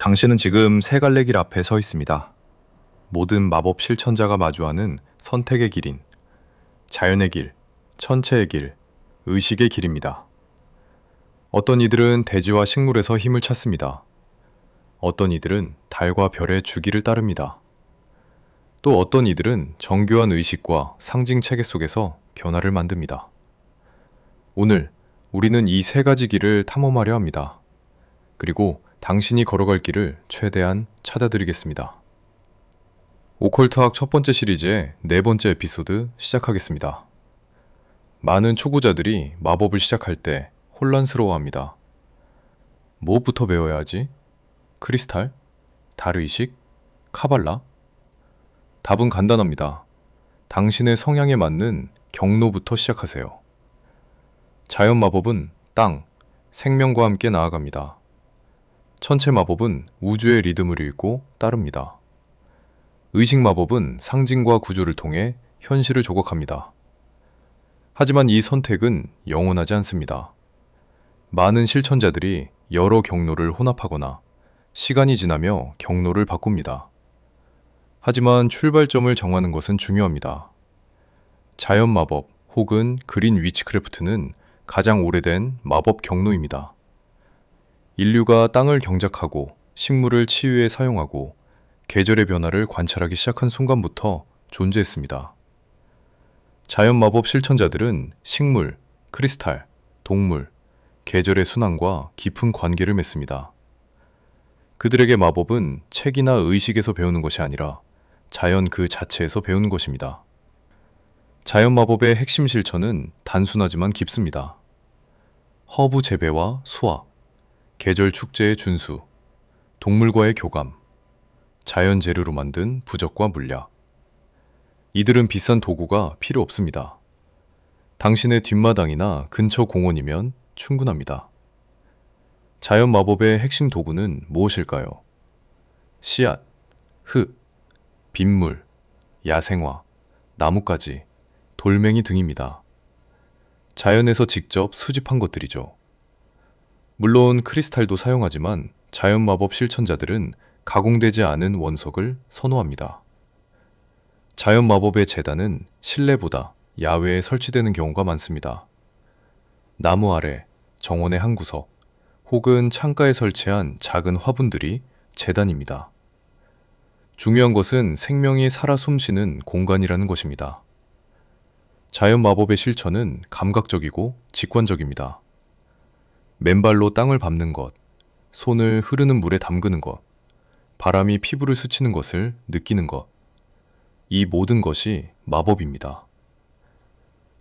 당신은 지금 세 갈래 길 앞에 서 있습니다. 모든 마법 실천자가 마주하는 선택의 길인 자연의 길, 천체의 길, 의식의 길입니다. 어떤 이들은 대지와 식물에서 힘을 찾습니다. 어떤 이들은 달과 별의 주기를 따릅니다. 또 어떤 이들은 정교한 의식과 상징 체계 속에서 변화를 만듭니다. 오늘 우리는 이 세 가지 길을 탐험하려 합니다. 그리고 당신이 걸어갈 길을 최대한 찾아드리겠습니다. 오컬트학 첫 번째 시리즈의 네 번째 에피소드 시작하겠습니다. 많은 초보자들이 마법을 시작할 때 혼란스러워합니다. 무엇부터 배워야 하지? 크리스탈? 달의식? 카발라? 답은 간단합니다. 당신의 성향에 맞는 경로부터 시작하세요. 자연 마법은 땅, 생명과 함께 나아갑니다. 천체 마법은 우주의 리듬을 읽고 따릅니다. 의식 마법은 상징과 구조를 통해 현실을 조각합니다. 하지만 이 선택은 영원하지 않습니다. 많은 실천자들이 여러 경로를 혼합하거나 시간이 지나며 경로를 바꿉니다. 하지만 출발점을 정하는 것은 중요합니다. 자연 마법 혹은 그린 위치크래프트는 가장 오래된 마법 경로입니다. 인류가 땅을 경작하고 식물을 치유에 사용하고 계절의 변화를 관찰하기 시작한 순간부터 존재했습니다. 자연 마법 실천자들은 식물, 크리스탈, 동물, 계절의 순환과 깊은 관계를 맺습니다. 그들에게 마법은 책이나 의식에서 배우는 것이 아니라 자연 그 자체에서 배우는 것입니다. 자연 마법의 핵심 실천은 단순하지만 깊습니다. 허브 재배와 수확, 계절 축제의 준수, 동물과의 교감, 자연 재료로 만든 부적과 물약. 이들은 비싼 도구가 필요 없습니다. 당신의 뒷마당이나 근처 공원이면 충분합니다. 자연 마법의 핵심 도구는 무엇일까요? 씨앗, 흙, 빗물, 야생화, 나뭇가지, 돌멩이 등입니다. 자연에서 직접 수집한 것들이죠. 물론 크리스탈도 사용하지만 자연 마법 실천자들은 가공되지 않은 원석을 선호합니다. 자연 마법의 제단은 실내보다 야외에 설치되는 경우가 많습니다. 나무 아래, 정원의 한 구석, 혹은 창가에 설치한 작은 화분들이 제단입니다. 중요한 것은 생명이 살아 숨쉬는 공간이라는 것입니다. 자연 마법의 실천은 감각적이고 직관적입니다. 맨발로 땅을 밟는 것, 손을 흐르는 물에 담그는 것, 바람이 피부를 스치는 것을 느끼는 것. 이 모든 것이 마법입니다.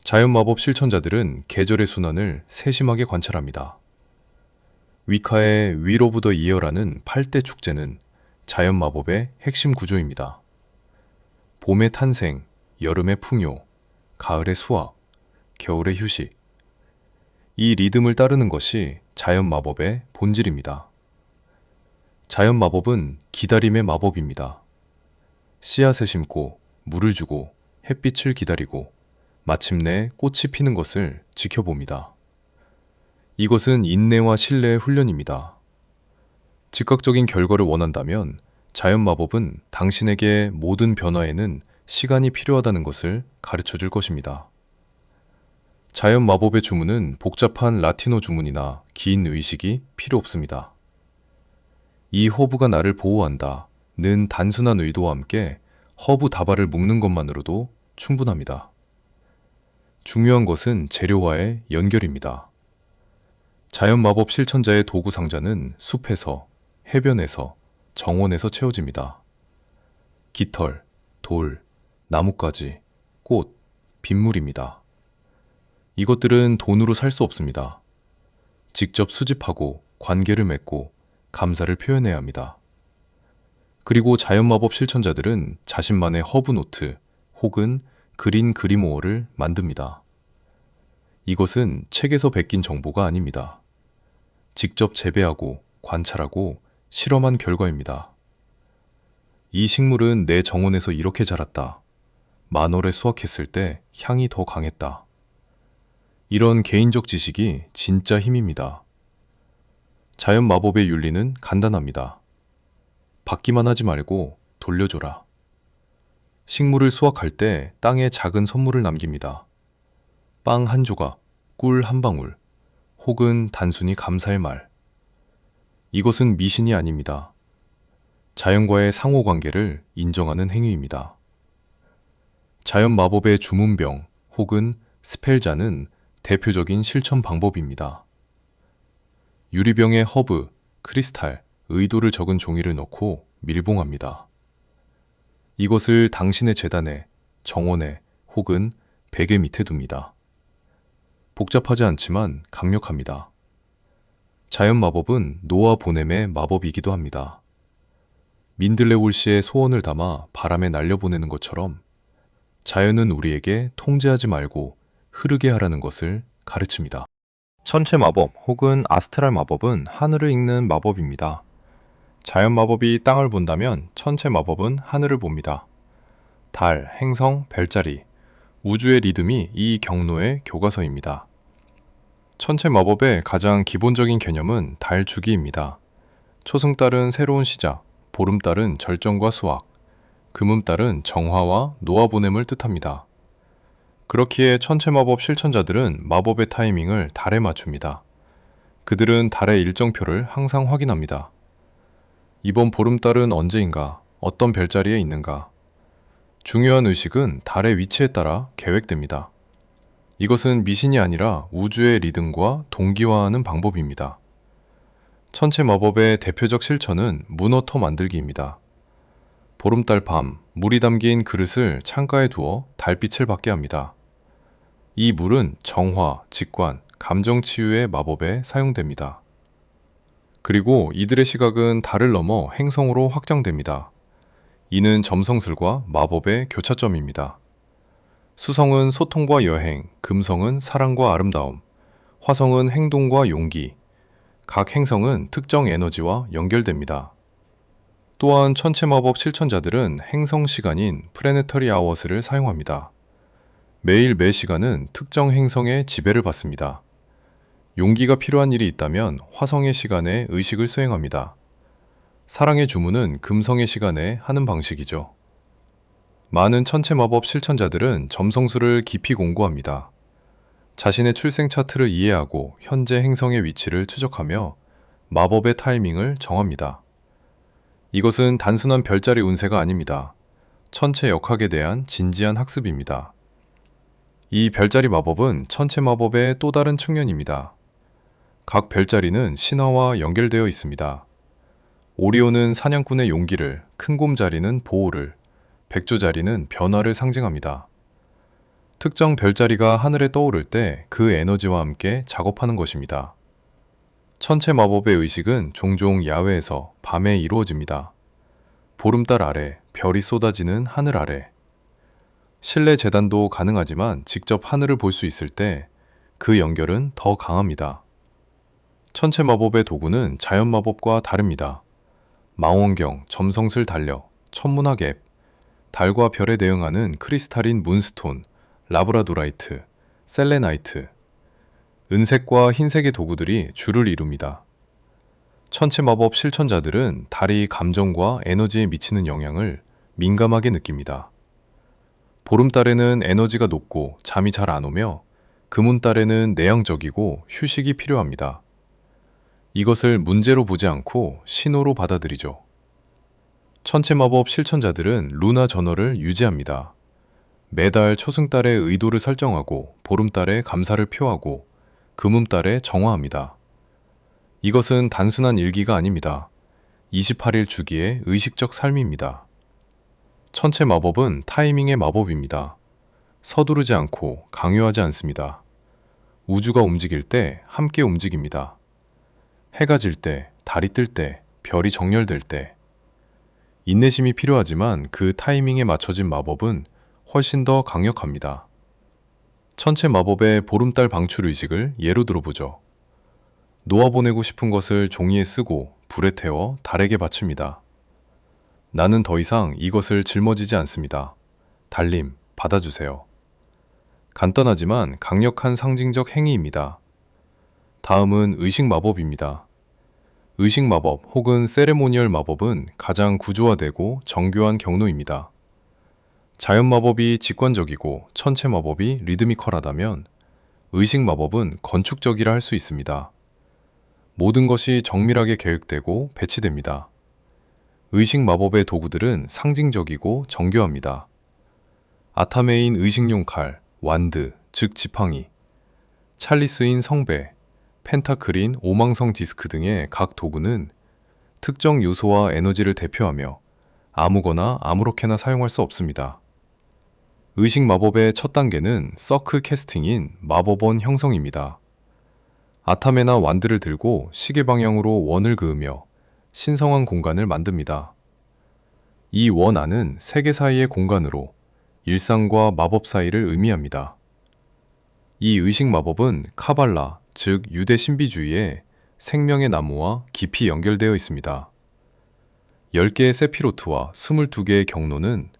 자연 마법 실천자들은 계절의 순환을 세심하게 관찰합니다. 위카의 윌 오브 더 이어라는 8대 축제는 자연 마법의 핵심 구조입니다. 봄의 탄생, 여름의 풍요, 가을의 수확, 겨울의 휴식. 이 리듬을 따르는 것이 자연 마법의 본질입니다. 자연 마법은 기다림의 마법입니다. 씨앗을 심고 물을 주고 햇빛을 기다리고 마침내 꽃이 피는 것을 지켜봅니다. 이것은 인내와 신뢰의 훈련입니다. 즉각적인 결과를 원한다면 자연 마법은 당신에게 모든 변화에는 시간이 필요하다는 것을 가르쳐 줄 것입니다. 자연 마법의 주문은 복잡한 라틴어 주문이나 긴 의식이 필요 없습니다. 이 허브가 나를 보호한다 는 단순한 의도와 함께 허브 다발을 묶는 것만으로도 충분합니다. 중요한 것은 재료와의 연결입니다. 자연 마법 실천자의 도구 상자는 숲에서, 해변에서, 정원에서 채워집니다. 깃털, 돌, 나뭇가지, 꽃, 빗물입니다. 이것들은 돈으로 살 수 없습니다. 직접 수집하고 관계를 맺고 감사를 표현해야 합니다. 그리고 자연마법 실천자들은 자신만의 허브 노트 혹은 그린 그리모어를 만듭니다. 이것은 책에서 베낀 정보가 아닙니다. 직접 재배하고 관찰하고 실험한 결과입니다. 이 식물은 내 정원에서 이렇게 자랐다. 만월에 수확했을 때 향이 더 강했다. 이런 개인적 지식이 진짜 힘입니다. 자연 마법의 윤리는 간단합니다. 받기만 하지 말고 돌려줘라. 식물을 수확할 때 땅에 작은 선물을 남깁니다. 빵 한 조각, 꿀 한 방울, 혹은 단순히 감사의 말. 이것은 미신이 아닙니다. 자연과의 상호 관계를 인정하는 행위입니다. 자연 마법의 주문병 혹은 스펠자는 대표적인 실천 방법입니다. 유리병에 허브, 크리스탈, 의도를 적은 종이를 넣고 밀봉합니다. 이것을 당신의 재단에, 정원에 혹은 베개 밑에 둡니다. 복잡하지 않지만 강력합니다. 자연 마법은 노아 보냄의 마법이기도 합니다. 민들레홀씨의 소원을 담아 바람에 날려보내는 것처럼 자연은 우리에게 통제하지 말고 흐르게 하라는 것을 가르칩니다. 천체 마법 혹은 아스트랄 마법은 하늘을 읽는 마법입니다. 자연 마법이 땅을 본다면 천체 마법은 하늘을 봅니다. 달, 행성, 별자리, 우주의 리듬이 이 경로의 교과서입니다. 천체 마법의 가장 기본적인 개념은 달 주기입니다. 초승달은 새로운 시작, 보름달은 절정과 수확, 금음달은 정화와 노아 보냄을 뜻합니다. 그렇기에 천체 마법 실천자들은 마법의 타이밍을 달에 맞춥니다. 그들은 달의 일정표를 항상 확인합니다. 이번 보름달은 언제인가, 어떤 별자리에 있는가. 중요한 의식은 달의 위치에 따라 계획됩니다. 이것은 미신이 아니라 우주의 리듬과 동기화하는 방법입니다. 천체 마법의 대표적 실천은 문어터 만들기입니다. 보름달 밤, 물이 담긴 그릇을 창가에 두어 달빛을 받게 합니다. 이 물은 정화, 직관, 감정 치유의 마법에 사용됩니다. 그리고 이들의 시각은 달을 넘어 행성으로 확장됩니다. 이는 점성술과 마법의 교차점입니다. 수성은 소통과 여행, 금성은 사랑과 아름다움, 화성은 행동과 용기, 각 행성은 특정 에너지와 연결됩니다. 또한 천체 마법 실천자들은 행성 시간인 플래네터리 아워스를 사용합니다. 매일 매 시간은 특정 행성의 지배를 받습니다. 용기가 필요한 일이 있다면 화성의 시간에 의식을 수행합니다. 사랑의 주문은 금성의 시간에 하는 방식이죠. 많은 천체 마법 실천자들은 점성술을 깊이 공부합니다. 자신의 출생 차트를 이해하고 현재 행성의 위치를 추적하며 마법의 타이밍을 정합니다. 이것은 단순한 별자리 운세가 아닙니다. 천체 역학에 대한 진지한 학습입니다. 이 별자리 마법은 천체 마법의 또 다른 측면입니다. 각 별자리는 신화와 연결되어 있습니다. 오리온은 사냥꾼의 용기를, 큰곰자리는 보호를, 백조자리는 변화를 상징합니다. 특정 별자리가 하늘에 떠오를 때 그 에너지와 함께 작업하는 것입니다. 천체 마법의 의식은 종종 야외에서 밤에 이루어집니다. 보름달 아래, 별이 쏟아지는 하늘 아래. 실내 재단도 가능하지만 직접 하늘을 볼 수 있을 때 그 연결은 더 강합니다. 천체 마법의 도구는 자연 마법과 다릅니다. 망원경, 점성술 달력, 천문학 앱, 달과 별에 대응하는 크리스탈인 문스톤, 라브라도라이트, 셀레나이트, 은색과 흰색의 도구들이 주를 이룹니다. 천체 마법 실천자들은 달이 감정과 에너지에 미치는 영향을 민감하게 느낍니다. 보름달에는 에너지가 높고 잠이 잘 안 오며 금운달에는 내향적이고 휴식이 필요합니다. 이것을 문제로 보지 않고 신호로 받아들이죠. 천체 마법 실천자들은 루나 저널을 유지합니다. 매달 초승달의 의도를 설정하고 보름달에 감사를 표하고 금음달에 정화합니다. 이것은 단순한 일기가 아닙니다. 28일 주기의 의식적 삶입니다. 천체 마법은 타이밍의 마법입니다. 서두르지 않고 강요하지 않습니다. 우주가 움직일 때 함께 움직입니다. 해가 질 때, 달이 뜰 때, 별이 정렬될 때. 인내심이 필요하지만 그 타이밍에 맞춰진 마법은 훨씬 더 강력합니다. 천체 마법의 보름달 방출 의식을 예로 들어보죠. 놓아보내고 싶은 것을 종이에 쓰고 불에 태워 달에게 바칩니다. 나는 더 이상 이것을 짊어지지 않습니다. 달님, 받아주세요. 간단하지만 강력한 상징적 행위입니다. 다음은 의식 마법입니다. 의식 마법 혹은 세레모니얼 마법은 가장 구조화되고 정교한 경로입니다. 자연 마법이 직관적이고 천체 마법이 리드미컬하다면 의식 마법은 건축적이라 할 수 있습니다. 모든 것이 정밀하게 계획되고 배치됩니다. 의식 마법의 도구들은 상징적이고 정교합니다. 아타메인 의식용 칼, 완드, 즉 지팡이, 찰리스인 성배, 펜타클인 오망성 디스크 등의 각 도구는 특정 요소와 에너지를 대표하며 아무거나 아무렇게나 사용할 수 없습니다. 의식 마법의 첫 단계는 서클 캐스팅인 마법원 형성입니다. 아타메나 완드를 들고 시계 방향으로 원을 그으며 신성한 공간을 만듭니다. 이 원 안은 세계 사이의 공간으로 일상과 마법 사이를 의미합니다. 이 의식 마법은 카발라, 즉 유대 신비주의의 생명의 나무와 깊이 연결되어 있습니다. 10개의 세피로트와 22개의 경로는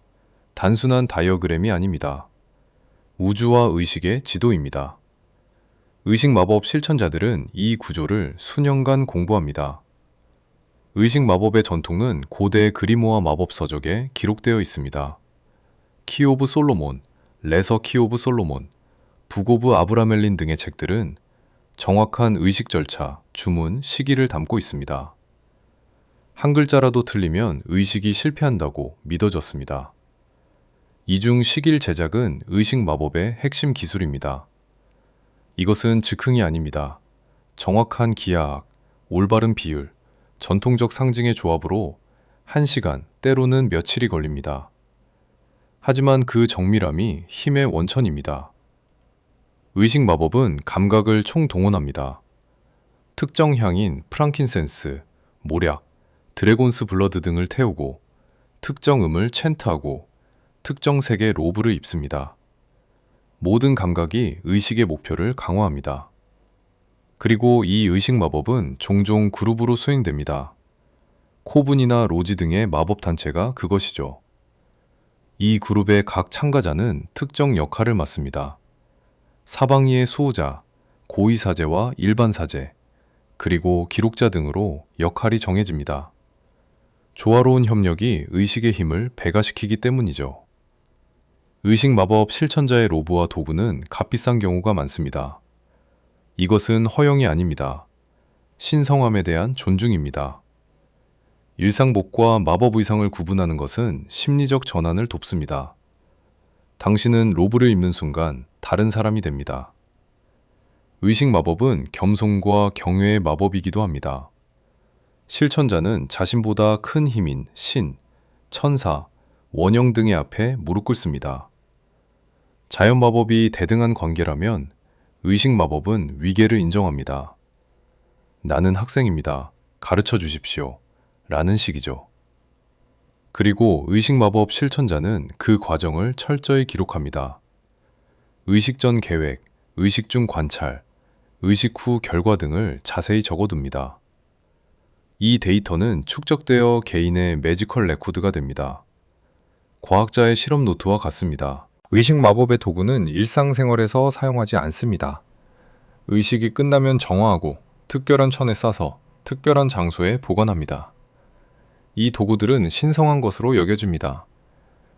단순한 다이어그램이 아닙니다. 우주와 의식의 지도입니다. 의식 마법 실천자들은 이 구조를 수년간 공부합니다. 의식 마법의 전통은 고대 그리모아 마법 서적에 기록되어 있습니다. 키 오브 솔로몬, 레서 키 오브 솔로몬, 북 오브 아브라멜린 등의 책들은 정확한 의식 절차, 주문, 시기를 담고 있습니다. 한 글자라도 틀리면 의식이 실패한다고 믿어졌습니다. 이중 식일 제작은 의식 마법의 핵심 기술입니다. 이것은 즉흥이 아닙니다. 정확한 기하학, 올바른 비율, 전통적 상징의 조합으로 1시간, 때로는 며칠이 걸립니다. 하지만 그 정밀함이 힘의 원천입니다. 의식 마법은 감각을 총동원합니다. 특정 향인 프랑킨센스, 모략, 드래곤스 블러드 등을 태우고 특정 음을 챈트하고 특정 색의 로브를 입습니다. 모든 감각이 의식의 목표를 강화합니다. 그리고 이 의식 마법은 종종 그룹으로 수행됩니다. 코분이나 로지 등의 마법 단체가 그것이죠. 이 그룹의 각 참가자는 특정 역할을 맡습니다. 사방이의 수호자, 고위사제와 일반사제, 그리고 기록자 등으로 역할이 정해집니다. 조화로운 협력이 의식의 힘을 배가시키기 때문이죠. 의식 마법 실천자의 로브와 도구는 값비싼 경우가 많습니다. 이것은 허영이 아닙니다. 신성함에 대한 존중입니다. 일상복과 마법 의상을 구분하는 것은 심리적 전환을 돕습니다. 당신은 로브를 입는 순간 다른 사람이 됩니다. 의식 마법은 겸손과 경외의 마법이기도 합니다. 실천자는 자신보다 큰 힘인 신, 천사, 원형 등의 앞에 무릎 꿇습니다. 자연 마법이 대등한 관계라면 의식 마법은 위계를 인정합니다. 나는 학생입니다. 가르쳐 주십시오. 라는 식이죠. 그리고 의식 마법 실천자는 그 과정을 철저히 기록합니다. 의식 전 계획, 의식 중 관찰, 의식 후 결과 등을 자세히 적어둡니다. 이 데이터는 축적되어 개인의 매지컬 레코드가 됩니다. 과학자의 실험 노트와 같습니다. 의식 마법의 도구는 일상생활에서 사용하지 않습니다. 의식이 끝나면 정화하고 특별한 천에 싸서 특별한 장소에 보관합니다. 이 도구들은 신성한 것으로 여겨집니다.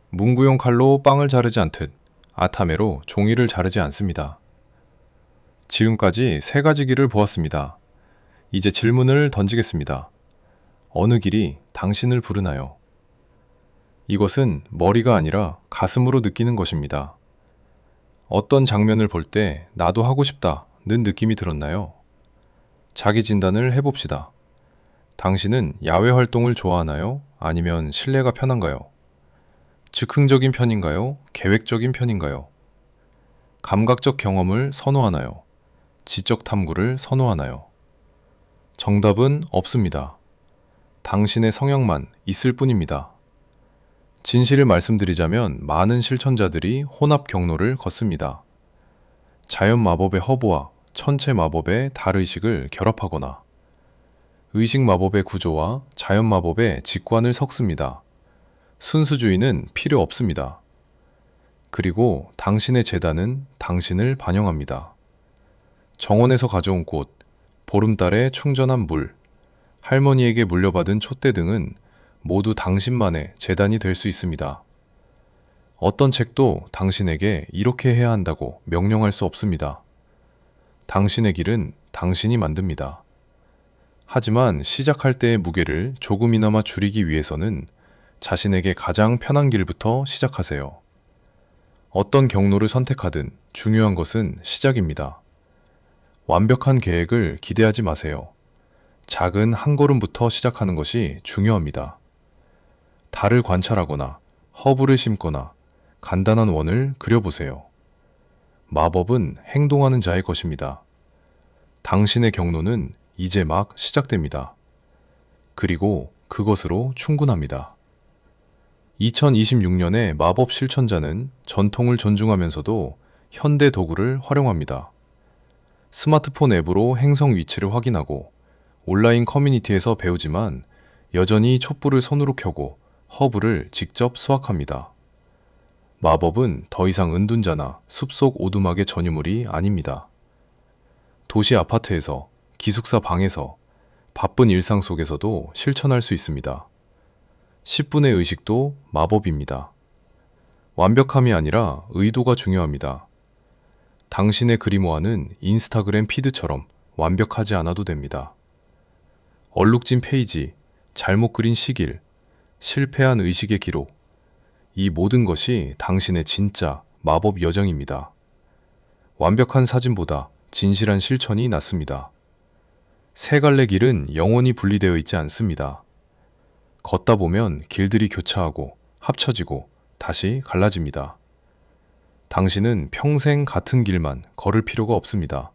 문구용 칼로 빵을 자르지 않듯 아타메로 종이를 자르지 않습니다. 지금까지 3가지 길을 보았습니다. 이제 질문을 던지겠습니다. 어느 길이 당신을 부르나요? 이것은 머리가 아니라 가슴으로 느끼는 것입니다. 어떤 장면을 볼 때 나도 하고 싶다는 느낌이 들었나요? 자기 진단을 해봅시다. 당신은 야외 활동을 좋아하나요? 아니면 실내가 편한가요? 즉흥적인 편인가요? 계획적인 편인가요? 감각적 경험을 선호하나요? 지적 탐구를 선호하나요? 정답은 없습니다. 당신의 성향만 있을 뿐입니다. 진실을 말씀드리자면 많은 실천자들이 혼합 경로를 걷습니다. 자연 마법의 허브와 천체 마법의 달의식을 결합하거나 의식 마법의 구조와 자연 마법의 직관을 섞습니다. 순수주의는 필요 없습니다. 그리고 당신의 재단은 당신을 반영합니다. 정원에서 가져온 꽃, 보름달에 충전한 물, 할머니에게 물려받은 촛대 등은 모두 당신만의 재단이 될 수 있습니다. 어떤 책도 당신에게 이렇게 해야 한다고 명령할 수 없습니다. 당신의 길은 당신이 만듭니다. 하지만 시작할 때의 무게를 조금이나마 줄이기 위해서는 자신에게 가장 편한 길부터 시작하세요. 어떤 경로를 선택하든 중요한 것은 시작입니다. 완벽한 계획을 기대하지 마세요. 작은 한 걸음부터 시작하는 것이 중요합니다. 달을 관찰하거나 허브를 심거나 간단한 원을 그려보세요. 마법은 행동하는 자의 것입니다. 당신의 경로는 이제 막 시작됩니다. 그리고 그것으로 충분합니다. 2026년의 마법 실천자는 전통을 존중하면서도 현대 도구를 활용합니다. 스마트폰 앱으로 행성 위치를 확인하고 온라인 커뮤니티에서 배우지만 여전히 촛불을 손으로 켜고 허브를 직접 수확합니다. 마법은 더 이상 은둔자나 숲속 오두막의 전유물이 아닙니다. 도시 아파트에서, 기숙사 방에서, 바쁜 일상 속에서도 실천할 수 있습니다. 10분의 의식도 마법입니다. 완벽함이 아니라 의도가 중요합니다. 당신의 그리모아는 인스타그램 피드처럼 완벽하지 않아도 됩니다. 얼룩진 페이지, 잘못 그린 시길, 실패한 의식의 기록, 이 모든 것이 당신의 진짜 마법 여정입니다. 완벽한 사진보다 진실한 실천이 낫습니다. 세 갈래 길은 영원히 분리되어 있지 않습니다. 걷다 보면 길들이 교차하고 합쳐지고 다시 갈라집니다. 당신은 평생 같은 길만 걸을 필요가 없습니다.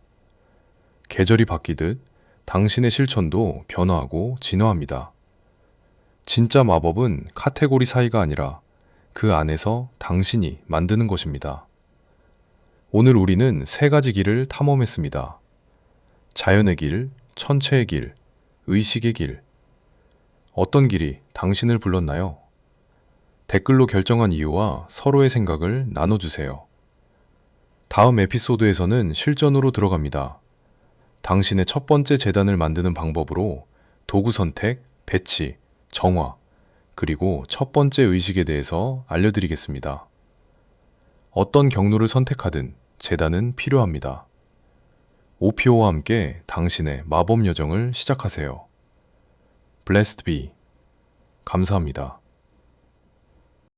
계절이 바뀌듯 당신의 실천도 변화하고 진화합니다. 진짜 마법은 카테고리 사이가 아니라 그 안에서 당신이 만드는 것입니다. 오늘 우리는 세 가지 길을 탐험했습니다. 자연의 길, 천체의 길, 의식의 길. 어떤 길이 당신을 불렀나요? 댓글로 결정한 이유와 서로의 생각을 나눠주세요. 다음 에피소드에서는 실전으로 들어갑니다. 당신의 첫 번째 재단을 만드는 방법으로 도구 선택, 배치, 정화, 그리고 첫 번째 의식에 대해서 알려드리겠습니다. 어떤 경로를 선택하든 재단은 필요합니다. 오피오와 함께 당신의 마법 여정을 시작하세요. Blessed be. 감사합니다.